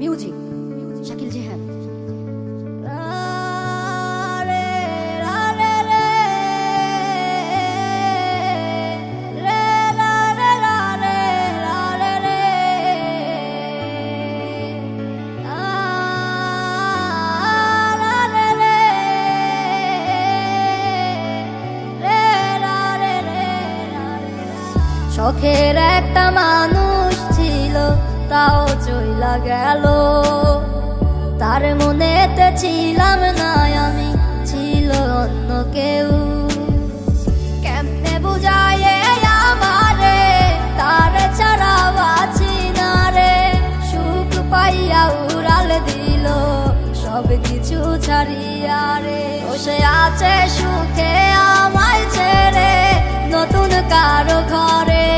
Music Shakil Jihan. শখের একটা মানুষ ছিল, তাও চইলা গেল। তার মনেতে ছিলাম না আমি, ছিল অন্য কেউ। কেমনে বুঝায় আমারে, তার ছাড়া বাঁচি না রে। সুখ পাইয়া উড়াল দিল সব কিছু ছাড়িয়া রে। বসে আছে সুখে আমায় ছেড়ে নতুন কারো ঘরে।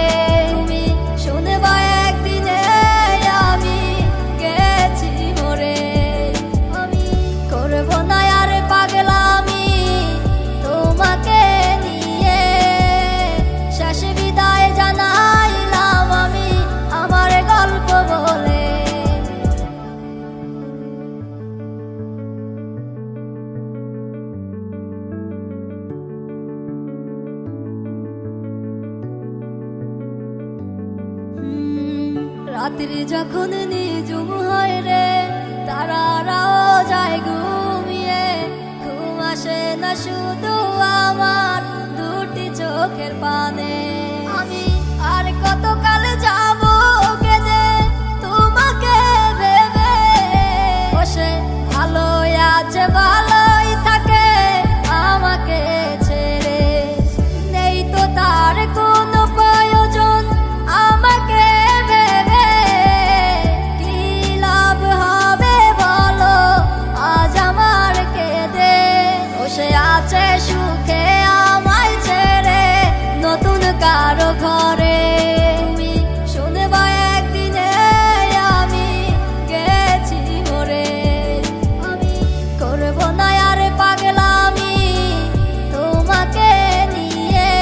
তুমি শুনবা একদিনে আমি গেছি মরে। আমি করব না আর পাগলামি তোমাকে নিয়ে। শেষ বিদায় জানাইলাম আমি আমার গল্প বলে। রাত্রি যখন নিজুম হয় রে, তারারাও যায় ঘুমিয়ে। ঘুম আসে না শুধু আমার দুটি চোখের পানে। আমি আর কতকাল যাব কেঁদে তোমাকে ভেবে। বসে ভালো আছে ভালোই থাকে আমাকে ছেড়ে। নেই তো তার কোনো প্রয়োজন আমাকে ভেবে। কি লাভ হবে বলো আজ আমার কেঁদে। বসে আছে সুখে আমায় ছেড়ে নতুন কারো ঘরে। তুমি শুনবা একদিনে আমি গেছি মরে। আমি করব না আর পাগলামি তোমাকে নিয়ে।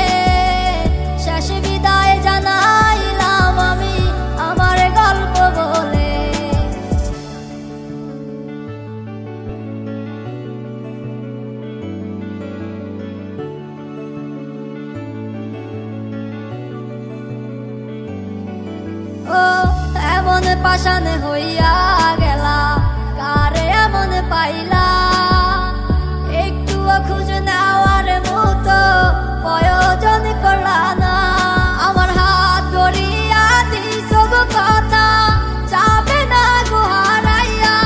শেষ বিদায় জানাইলাম আমি আমার গল্প বলে। ও এমন পাষাণ হইয়া গেলা, কারে এমন পাইলা। একটুও খুঁজ নেওয়ার মতো প্রয়োজন করলা না। আমার হাত ধরিয়া দিছ কথা, যাবে না গো হারাইয়া।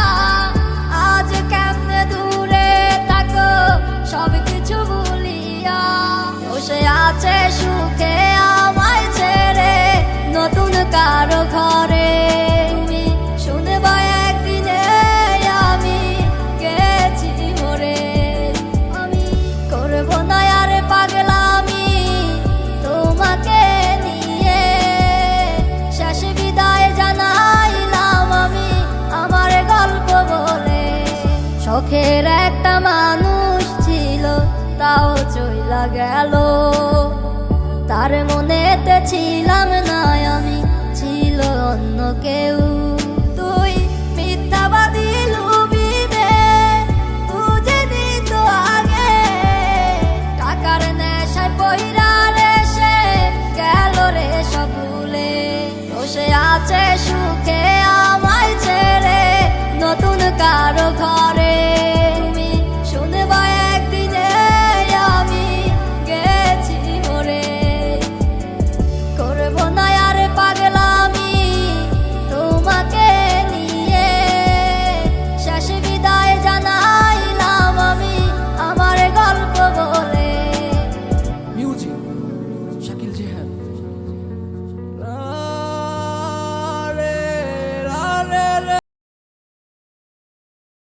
আজ কেমনে দূরে থাকো সব কিছু ভুলিয়া। বসে আছে সুখে আমায় ছেড়ে নতুন কারো ঘরে। তুমি শুনবা একদিনে আমি গেছি মরে। আমি করব না আর পাগলামি তোমাকে নিয়ে। শেষ বিদায় জানাইলাম আমি আমার গল্প বলে। শখের একটা মানুষ ছিল, তাও চইলা গেল। তার মনেতে ছিলাম না আমি, ছিল অন্য কেউ।